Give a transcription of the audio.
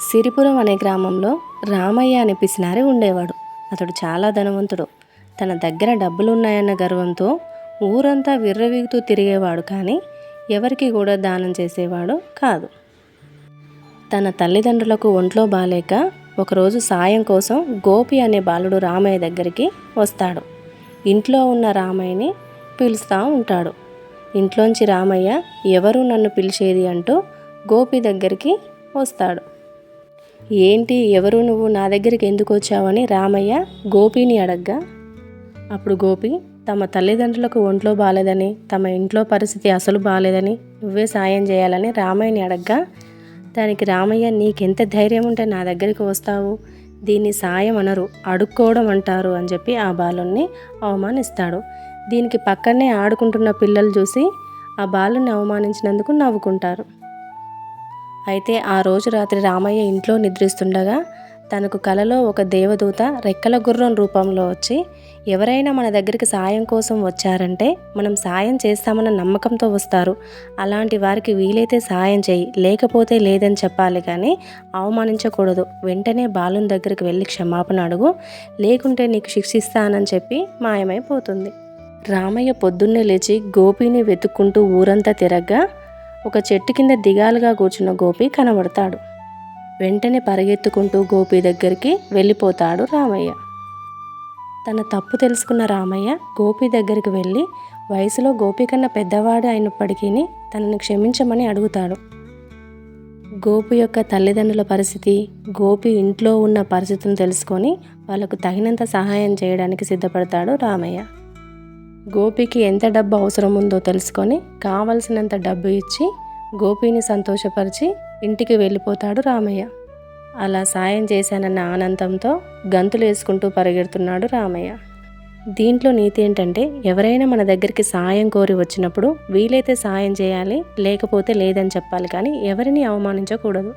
సిరిపురం అనే గ్రామంలో రామయ్య అనే పిసినారి ఉండేవాడు. అతడు చాలా ధనవంతుడు. తన దగ్గర డబ్బులున్నాయన్న గర్వంతో ఊరంతా విర్రవీగుతూ తిరిగేవాడు, కానీ ఎవరికి కూడా దానం చేసేవాడు కాదు. తన తల్లిదండ్రులకు ఒంట్లో బాలేక ఒకరోజు సాయం కోసం గోపి అనే బాలుడు రామయ్య దగ్గరికి వస్తాడు. ఇంట్లో ఉన్న రామయ్యని పిలుస్తూ ఉంటాడు. ఇంట్లోంచి రామయ్య ఎవరు నన్ను పిలిచేది అంటూ గోపి దగ్గరికి వస్తాడు. ఏంటి, ఎవరు నువ్వు, నా దగ్గరికి ఎందుకు వచ్చావని రామయ్య గోపిని అడగ్గా, అప్పుడు గోపి తమ తల్లిదండ్రులకు ఒంట్లో బాలేదని, తమ ఇంట్లో పరిస్థితి అసలు బాలేదని నువ్వే సాయం చేయాలని రామయ్యని అడగ్గా, దానికి రామయ్య, నీకెంత ధైర్యం ఉంటే నా దగ్గరికి వస్తావు, దీన్ని సాయం అనరు, అడుక్కోవడం అంటారు అని చెప్పి ఆ బాలుని అవమానిస్తాడు. దీనికి పక్కనే ఆడుకుంటున్న పిల్లలు చూసి ఆ బాలుని అవమానించినందుకు నవ్వుకుంటారు. అయితే ఆ రోజు రాత్రి రామయ్య ఇంట్లో నిద్రిస్తుండగా తనకు కలలో ఒక దేవదూత రెక్కల గుర్రం రూపంలో వచ్చి, ఎవరైనా మన దగ్గరికి సాయం కోసం వచ్చారంటే మనం సాయం చేస్తామన్న నమ్మకంతో వస్తారు, అలాంటి వారికి వీలైతే సాయం చేయి, లేకపోతే లేదని చెప్పాలి కానీ అవమానించకూడదు, వెంటనే బాలుని దగ్గరికి వెళ్ళి క్షమాపణ అడుగు, లేకుంటే నీకు శిక్షిస్తానని చెప్పి మాయమైపోతుంది. రామయ్య పొద్దున్నే లేచి గోపిని వెతుక్కుంటూ ఊరంతా తిరగ్గా ఒక చెట్టు కింద దిగాలుగా కూర్చున్న గోపి కనబడతాడు. వెంటనే పరిగెత్తుకుంటూ గోపి దగ్గరికి వెళ్ళిపోతాడు రామయ్య. తన తప్పు తెలుసుకున్న రామయ్య గోపి దగ్గరికి వెళ్ళి వయసులో గోపి కన్నా పెద్దవాడు అయినప్పటికీ తనని క్షమించమని అడుగుతాడు. గోపి యొక్క తల్లిదండ్రుల పరిస్థితి, గోపి ఇంట్లో ఉన్న పరిస్థితిని తెలుసుకొని వాళ్ళకు తగినంత సహాయం చేయడానికి సిద్ధపడతాడు రామయ్య. గోపికి ఎంత డబ్బు అవసరం ఉందో తెలుసుకొని కావలసినంత డబ్బు ఇచ్చి గోపిని సంతోషపరిచి ఇంటికి వెళ్ళిపోతాడు రామయ్య. అలా సాయం చేశానన్న ఆనందంతో గంతులు వేసుకుంటూ పరిగెడుతున్నాడు రామయ్య. దీంట్లో నీతి ఏంటంటే, ఎవరైనా మన దగ్గరికి సాయం కోరి వచ్చినప్పుడు వీలైతే సాయం చేయాలి, లేకపోతే లేదని చెప్పాలి, కానీ ఎవరిని అవమానించకూడదు.